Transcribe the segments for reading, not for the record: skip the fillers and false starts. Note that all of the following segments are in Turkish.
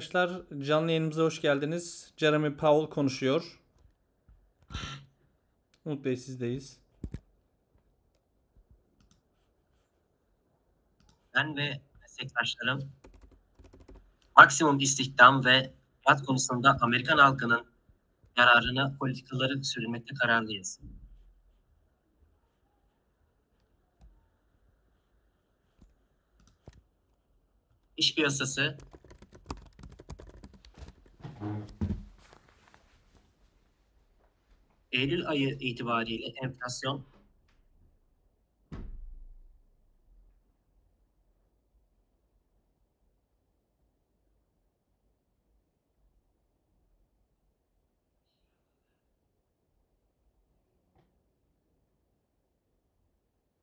Arkadaşlar canlı yayınımıza hoş geldiniz. Jerome Powell konuşuyor. Umut Bey sizdeyiz. Ben ve meslektaşlarım maksimum istihdam ve fiyat konusunda Amerikan halkının yararına politikaları sürmekte kararlıyız. İş piyasası Eylül ayı itibariyle enflasyon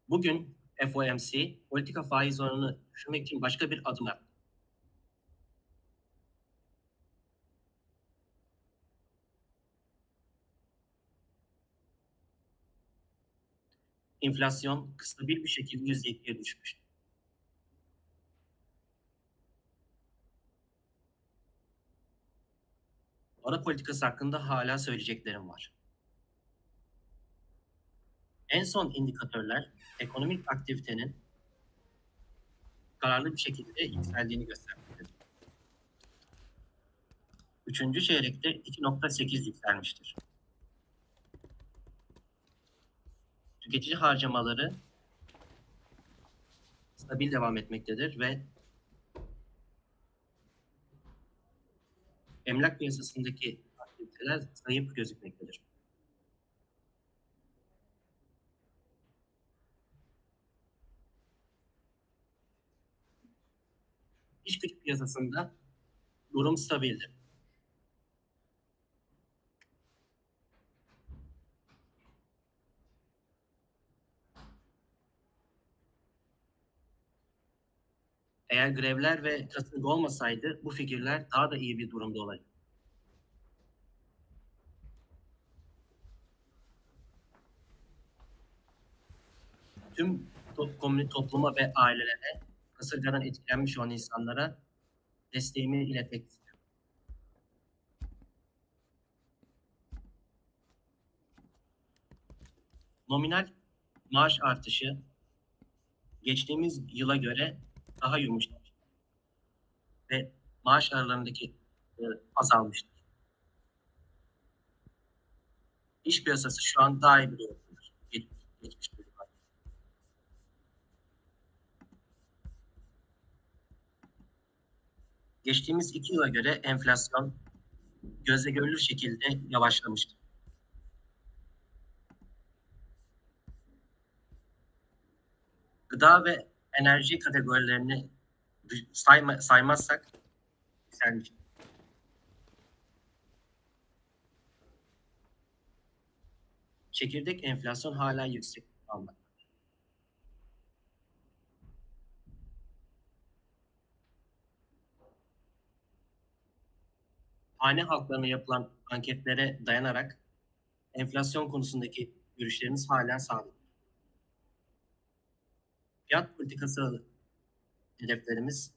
bugün FOMC politika faiz oranını düşürmek için başka bir adım attı. Enflasyon stabil bir şekilde %2'ye düşmüştü. Para politikası hakkında hala söyleyeceklerim var. En son indikatörler ekonomik aktivitenin kararlı bir şekilde yükseldiğini göstermektedir. Üçüncü çeyrekte 2,8 yükselmiştir. Tüketici harcamaları stabil devam etmektedir ve emlak piyasasındaki aktiviteler zayıf gözükmektedir. İş gücü piyasasında durum stabildir. Eğer grevler ve kasırga olmasaydı bu figürler daha da iyi bir durumda olacak. Tüm topluma ve ailelere, kasırgadan etkilenmiş olan insanlara desteğimi iletmek istiyorum. Nominal maaş artışı geçtiğimiz yıla göre daha yumuşak ve maaş aralarındaki azalmıştır. İş piyasası şu an daha iyi bir durumdadır. Geçmiş durumda. Geçtiğimiz 2 yıla göre enflasyon gözle görülür şekilde yavaşlamıştır. Gıda ve enerji kategorilerini saymazsak yükselmiştir. Çekirdek enflasyon hala yüksek kalmaktadır. Hane halklarına yapılan anketlere dayanarak enflasyon konusundaki görüşlerimiz hala sabit. Fiyat politikası hedeflerimiz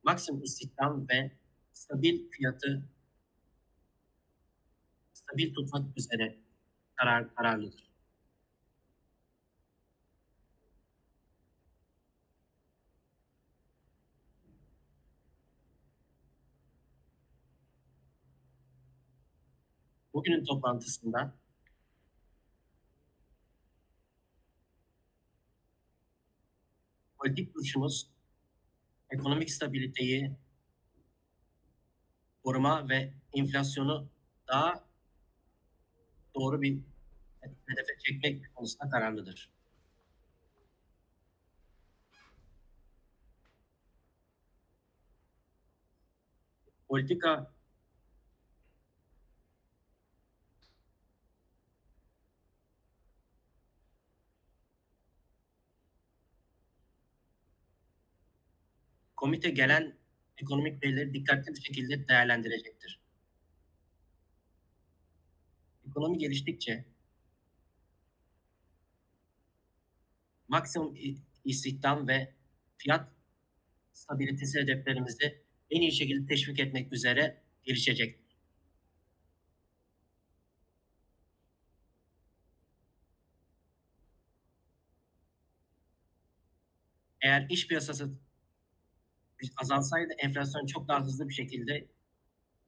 maksimum istihdam ve stabil fiyatı stabil tutmak üzere kararlıdır. Bugünün toplantısında politik duruşumuz ekonomik stabiliteyi koruma ve enflasyonu daha doğru bir hedefe çekmek konusunda kararlıdır. Politika komite gelen ekonomik verileri dikkatli bir şekilde değerlendirecektir. Ekonomi geliştikçe maksimum istihdam ve fiyat stabilitesi hedeflerimizi en iyi şekilde teşvik etmek üzere gelişecek. Eğer iş piyasası azalsaydı enflasyon çok daha hızlı bir şekilde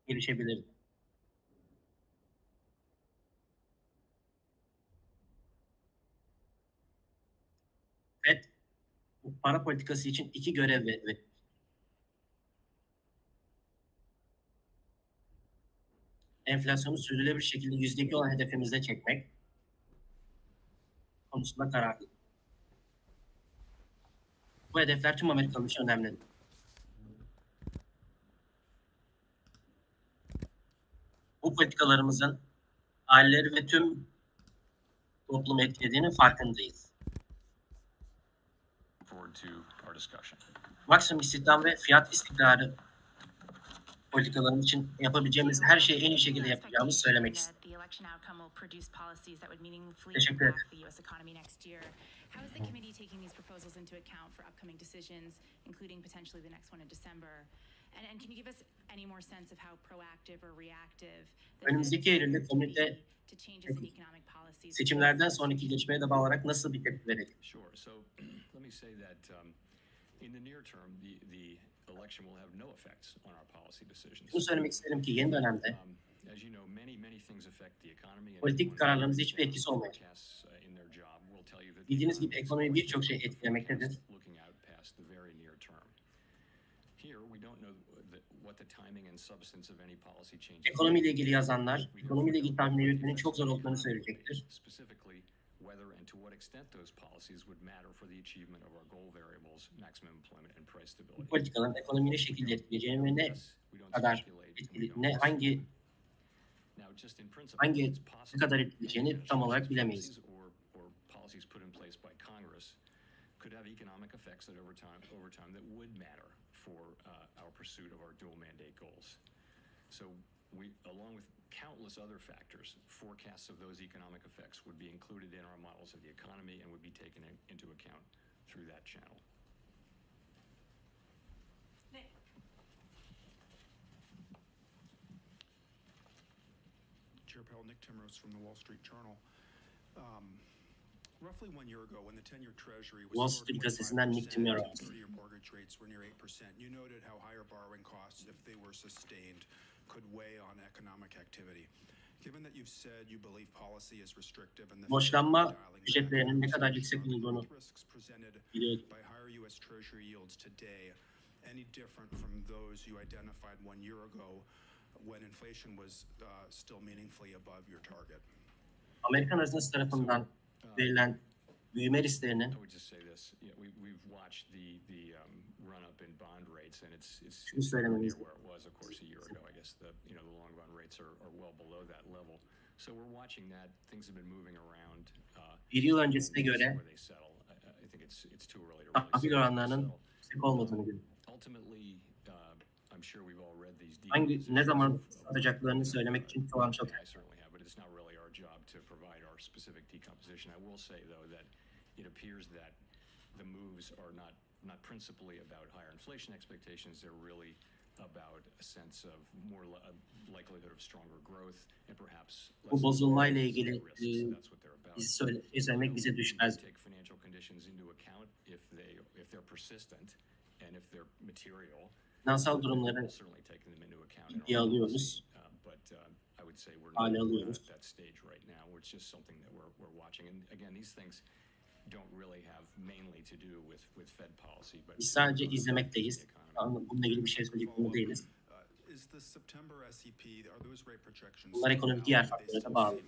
gelişebilirdi. FED para politikası için iki görev ve enflasyonu sürdürülebilir şekilde %2 olan hedefimizde çekmek konusunda kararlı. Bu hedefler tüm Amerikalılar için önemli. Bu politikalarımızın aileleri ve tüm toplumu etkilediğinin farkındayız. Maksimum istihdam ve fiyat istikrarı politikalarımız için yapabileceğimiz her şeyi en iyi şekilde yapacağımızı söylemek istedim. Teşekkür ederim. How is the committee taking these proposals into account for upcoming decisions, including potentially the next one in December? And can you give us any more sense of how proactive or reactive Önümüzdeki Eylül'de komite to changes in economic policies? seçimlerden sonraki gelişmeye de bağlı olarak nasıl bir tepki verecek? Sure. So let me say that in the near term, the election will have no effects on our policy decisions. Bunu söylemek isterim ki yeni dönemde As you know, many things affect the economy. politik kararlarımızda hiçbir etkisi olmayacak. Bildiğiniz gibi ekonomi birçok şey etkilemektedir. Ekonomiyle ilgili yazanlar, ekonomiyle ilgili tahmin yürütmenin çok zor olduğunu söyleyecektir. Bu politikaların ekonomiyi ne şekilde etkileyeceğini ve ne kadar etkili, ne kadar etkileyeceğini tam olarak bilemeyiz. Could have economic effects that over time that would matter for our pursuit of our dual mandate goals. So we, along with countless other factors, forecasts of those economic effects would be included in our models of the economy and would be taken into account through that channel. Chair Powell, Nick Timrose from the Wall Street Journal. Roughly 1 year ago, when the 10-year Treasury was Wall Street gazetesinden Nick Timrose. 30-year mortgage rates were near 8%. You noted how higher borrowing costs, if they were sustained, could weigh on economic activity. Given that you've said you believe policy is restrictive and the Borçlanma ücretlerinin ne kadar yüksek olduğunu risks presented biliyoruz. by higher U.S. Treasury yields today any different from those you identified 1 year ago when inflation was still meaningfully above your target? Amerikan Hazinesi tarafından verilen büyüme risklerinin şunu söylememiz bir yıl öncesine göre tahvil oranlarının yüksek olmadığını görüyoruz. Ne zaman satacaklarını söylemek için şu an çok to provide our specific decomposition. I will say, though, that it appears that the moves are not principally about higher inflation expectations. They're really about a sense of more likelihood of stronger growth and perhaps bu bozulmayla ilgili söylemek bize düşmez. take financial conditions into account if they're persistent and if they're material. Finansal durumları ciddiye alıyoruz. Hale alıyoruz. It's just something that we're watching. And again, these things don't really have mainly to do with Fed policy, but biz sadece izlemekteyiz. Bununla ilgili bir şey söyleyecek durumda değiliz. Bunlar ekonomik diğer faktörlere bağlı.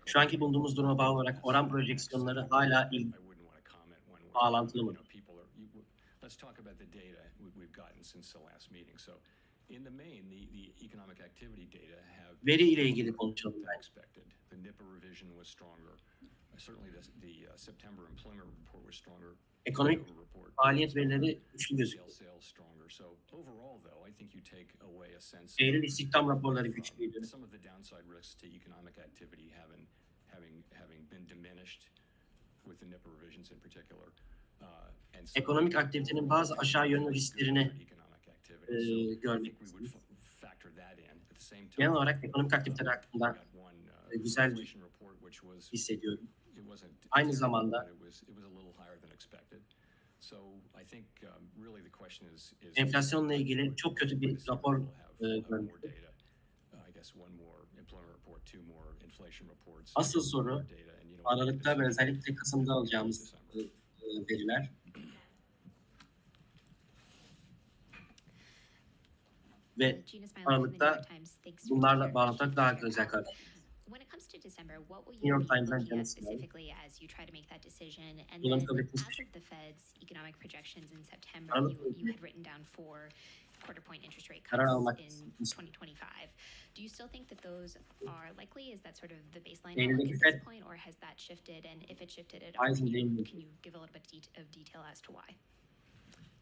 Şu anki bulunduğumuz duruma bağlı olarak oran projeksiyonları hala bağlantılı mı? Let's talk about the data we've gotten since the last meeting. So, in the main, the economic activity data have veri ile ilgili konuşalım ben. expected. The NIPA revision was stronger. Certainly, the September employment report was stronger. Ekonomik faaliyet verileri güçlü gözüküyor. So, overall, though, I think you take away a sense. Eylül istihdam raporları güçlüydü. Some of the downside risks to economic activity having been diminished with the NIPA revisions in particular. And so Ekonomik aktivitenin bazı aşağı yönlü risklerini economic activity. So I görmek think we would istiyoruz. factor that in. At the same time, Genel olarak ekonomik aktiviteler hakkında we got one güzel bir inflation report which was hissediyorum. it wasn't Aynı terrible, zamanda but it was a little higher than expected. So I think really the question is enflasyonla ilgili çok kötü bir rapor more görmüştük. data. I guess one more employment report, two more inflation reports. Asıl soru more data, and, you know, Aralık'ta ve özellikle Kasım'da alacağımız veriler. Ve Aralık'ta bunlarla bağlantılar daha özel kalacak. When it comes to December, what will New you York be Times'dan looking at Canısı var. specifically as you try to make that decision? And Yılın then, kabul etmiş. as of the Fed's economic projections in September, Aralık you had written down 4 quarter point interest rate karar cuts almak in için 2025. Do you still think that those are likely? Is that sort of the baseline Eylül'deki outlook at Fed this point, or has that shifted? And if it shifted at all, faiz indirimini can you give a little bit of detail as to why?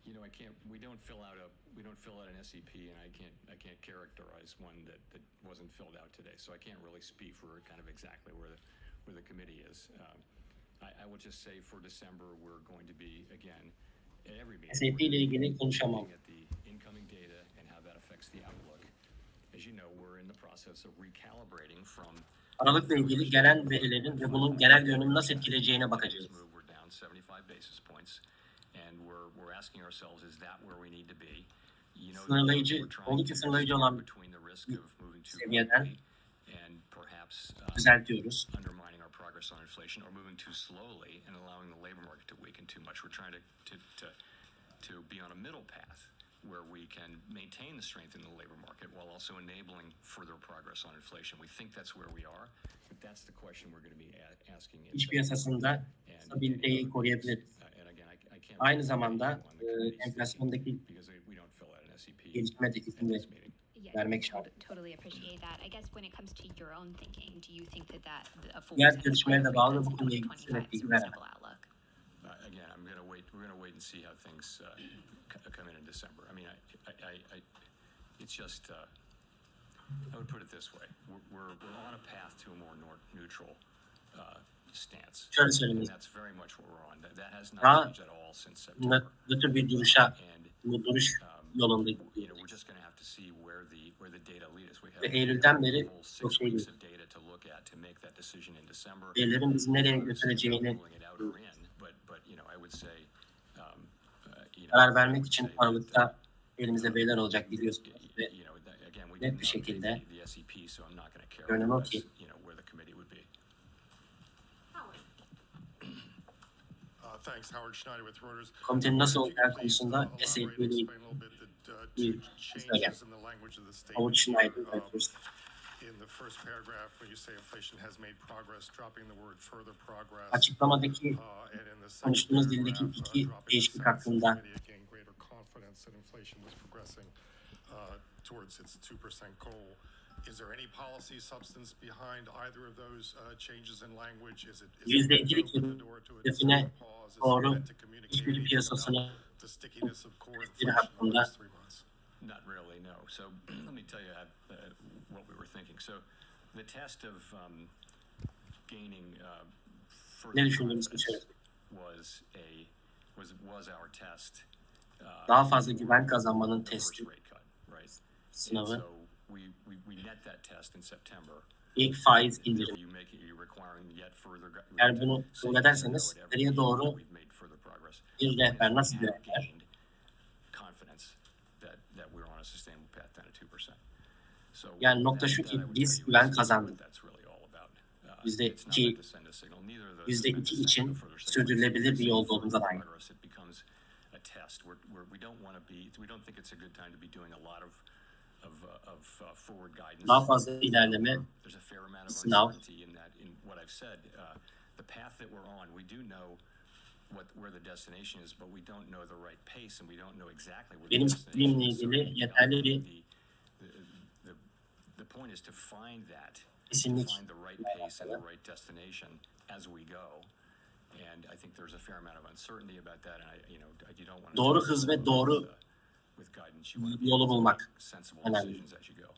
You know, we don't fill out an SEP, and I can't characterize one that wasn't filled out today. So I can't really speak for kind of exactly where the committee is. I will just say for December we're going to be again at every meeting. SAP ile ilgili konuşamam. Looking at the incoming data and how that affects the outlook. As you know, we're in the process of recalibrating from Aralık'la ilgili gelen verilerin ve bunun genel görünümü nasıl etkileyeceğine bakacağız. We're down 75 basis points, and we're asking ourselves, is that where we need to be? You know, Sınırlayıcı, we're trying oldukça to sınırlayıcı olan between the risk of moving too seviyeden quickly and perhaps düzeltiyoruz. undermining our progress on inflation, or moving too slowly and allowing the labor market to weaken too much. We're trying to be on a middle path where we can maintain the strength in the labor market while also enabling further progress on inflation. We think that's where we are, but that's the question we're going to be asking. İş piyasasında stabiliteyi koruyabiliriz. And again, I can't Aynı zamanda enflasyondaki because we don't fill out an SEP gelişme etkisini de vermek şart. Totally appreciate that. I guess when it comes to your own thinking, do you think that a full Diğer 4% görüşmelere de bağlı bu konuya 2025 ilgili is a bilgi veremem. reasonable outlook? Again, we're going to wait and see how things come in December. I mean, it's just, I would put it this way: we're on a path to a more neutral stance. Şöyle söyleyeyim. And that's very much what we're on. That has not Daha changed at all since September. nötr bir duruşa, And bu duruş yolunda you know, gidiyoruz. we're just going to have to see where the data lead us. We Ve have Eylül'den beri a whole çok 6 şey weeks değil. of data to look at to make that decision in December. Verilerin bizi nereye götüreceğini Ruling it out or in, but you know, I would say, you know, karar vermek için Aralık'ta elimizde veriler olacak biliyorsunuz. Ve you know, again, we net didn't bir şekilde update the SEP, so I'm not going to görünüm o characterize, ki you know, where the committee would be. Thanks, Howard Schneider with Reuters. komitenin nasıl olacağı konusunda SAP ile ilgili bir söyleyeyim. Howard Schneider yapıyoruz. In the first paragraph, when you say inflation has made progress, dropping the word further progress. Açıklamadaki And in the second konuştuğumuz dildeki paragraph, iki dropping the değişiklik sentence, hakkında the committee gained greater confidence that inflation was progressing towards its 2% goal. Is there any policy substance behind either of those changes in language? Is it %2'lik open the door to a hedefine pause? Is it doğru meant to communicate hiçbiri anything piyasasını about the stickiness of core hiçbiri inflation over the hakkında last 3 months? Not really, no. So let me tell you what we were thinking. So the test of gaining further ne düşündüğümüzü confidence söyleyeyim. was our test. Daha fazla güven kazanmanın first testi, rate cut, right? And sınavı, so we met that test in September. ilk faiz indirimi. You make it, you're requiring yet further. Eğer bunu kabul ederseniz nereye doğru We've made further progress. bir rehber nasıl We bir have rehber? gained confidence that we're on a sustainable path down to 2%. So Yani nokta şu ki biz güven kazandık. %2 %2 için sürdürülebilir bir yolda olduğumuza dair. Daha fazla ilerleme, sınav, benim istediğimle ilgili yeterli bir The point is to find that, kesinlik. find the right pace and the right destination as we go. And I think there's a fair amount of uncertainty about that. And you don't want to Doğru hız ve doğru with guidance. You want to yolu bulmak sensible önemli. decisions as you go.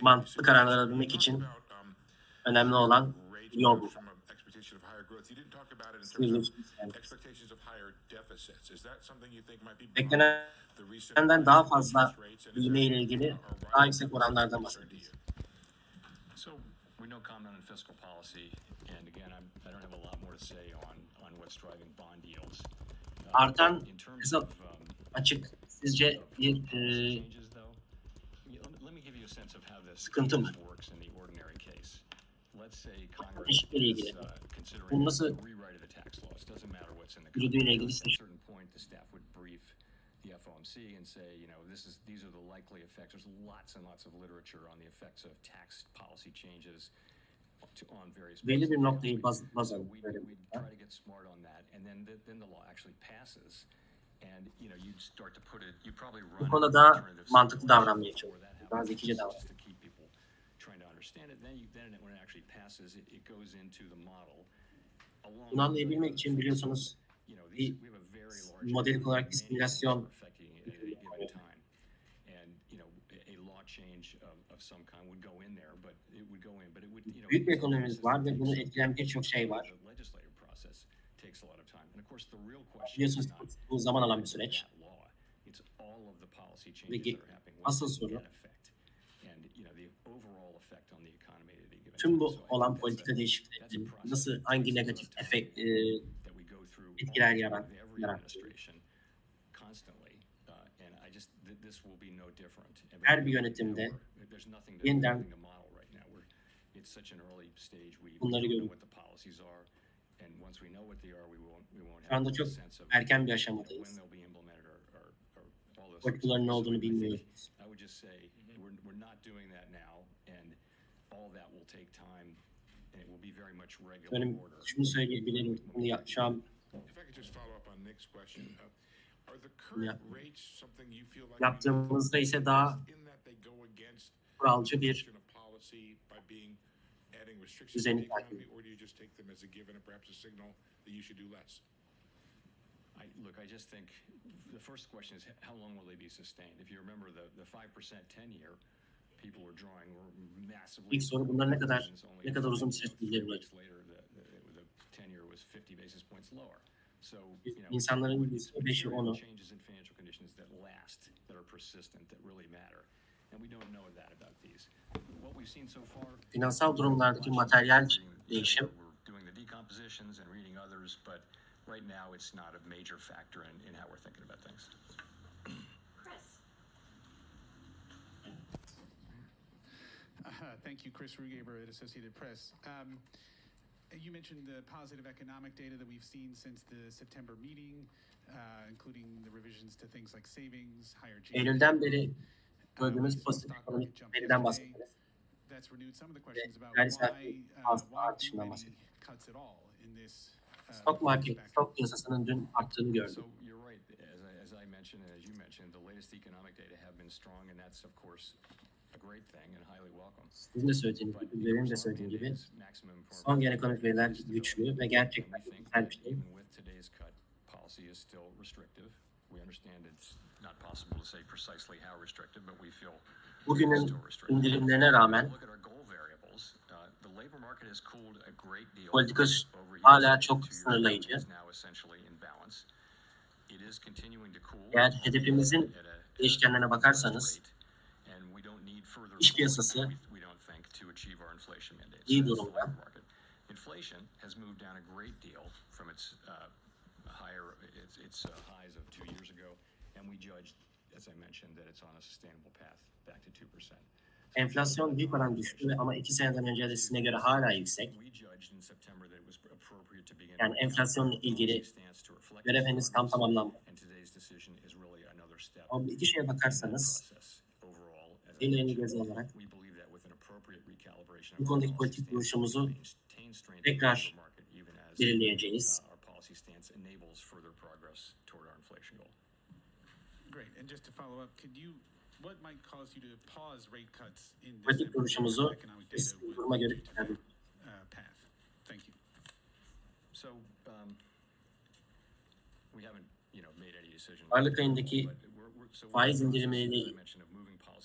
mantıklı kararlar alabilmek için önemli olan yol bu. Beklenenden daha fazla büyüme ile ilgili daha yüksek oranlardan bahsediyoruz. So we know comment on fiscal policy, and again, I don't have a lot more to say on what's driving bond yields. Artan In terms kısa of açık sizce bir changes, though, let me give you a sense of how this sıkıntı mı? works in the ordinary case. Let's say Congress İşbiri ilgili. is considering Bunu a nasıl rewrite of the tax laws. Doesn't matter what's in the yürüdüğüyle ilgili At a certain point, the staff would brief the FOMC and say, these are the likely effects. There's lots and lots of literature on the effects of tax policy changes on various. belli bir noktayı baz So alın. we try to get smart on that, and then the law actually passes, and you'd start to put it. You probably run. Bu konuda mantıklı davranmaya çalışıyoruz. Daha zekice davranıyoruz. Just to keep people trying to understand it. Then when it actually passes, it goes into the model. Bunu anlayabilmek için biliyorsunuz bir modelik olarak bir simülasyon büyük bir ekonomimiz var ve bunu etkileyen birçok şey var. Biliyorsunuz bu zaman alan bir süreç. Ve asıl soru tüm bu olan politika değişikliklerinin nasıl, hangi negatif etkiler yarattı. Her bir yönetimde yeniden bunları görüyoruz. Şu anda çok erken bir aşamadayız. Politikaların ne olduğunu bilmiyoruz. Benim şunu söyleyebilirim. Şu an yaptığımızda ise daha kuralcı bir düzeni takip ediyoruz. Look, I just think the first question is how long will they be sustained? If you remember the 5% 10-year, people were drawing massively. İlk soru bunlar ne kadar uzun bir süre sürdürülebilir? İnsanların %5'i onu finansal durumlardaki materyal değişim right now it's not a major factor in how we're thinking about things. Thank you, Chris Rugaber at Associated Press. You mentioned the positive economic data that we've seen since the September meeting, including the revisions to things like savings, higher GDP. Eylül'den beri gördüğümüz pozitif ekonomik veriden bahsettiniz. That's renewed some of the questions about Gayri safi fazla artışından bahsettiniz. Stok piyasasının dün arttığını gördük. So you're right. As I mentioned, and as you mentioned, the latest economic data have been strong, and that's of course a great thing and highly welcome. Sizin de söylediğiniz gibi, benim de söylediğim gibi son gelen ekonomik veriler güçlü ve gerçekten güzel bir şey. Bugünün indirimlerine rağmen politika hala çok sınırlayıcı. Eğer hedefimizin değişkenlerine bakarsanız iş piyasası iyi durumda. Inflation has moved down a great deal from its highs of 2 years ago, and we judged, as I mentioned, that it's on a sustainable path back to 2%. Enflasyon büyük oran düştü ama 2 seneden öncesine göre hala yüksek. Yani enflasyonla ilgili görev henüz tam tamamlanmadı. Ama bu iki şeye bakarsanız, ellerini göze alarak bu konudaki politik duruşumuzu tekrar belirleyeceğiz. Politik duruşumuzu duruma göre çıkardık. Aralık ayındaki faiz indirimiyle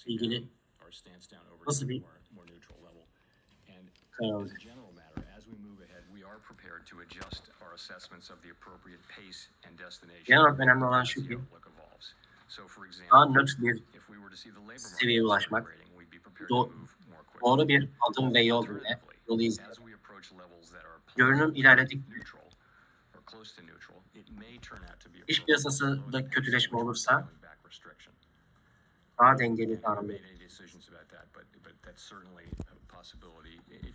ilgili our stance down over Nasıl to a bir more neutral level. And karar as alacak? a general matter, as we move ahead, we are prepared to adjust our assessments of the appropriate pace and destination Genel olarak önemli olan as şu the ki outlook evolves. So for daha example, nötr bir if we were to see the labor seviyeye market ulaşmak, accelerating, we'd be prepared to do- move more quickly. doğru bir adım ve yolu Alternatively, izlemek. as we approach levels that are Görünüm ilerledikçe neutral or close to neutral, it may turn out to be iş piyasasında kötüleşme olursa daha dengeli haven't davranıyor. made any decisions about that, but that's certainly a possibility. It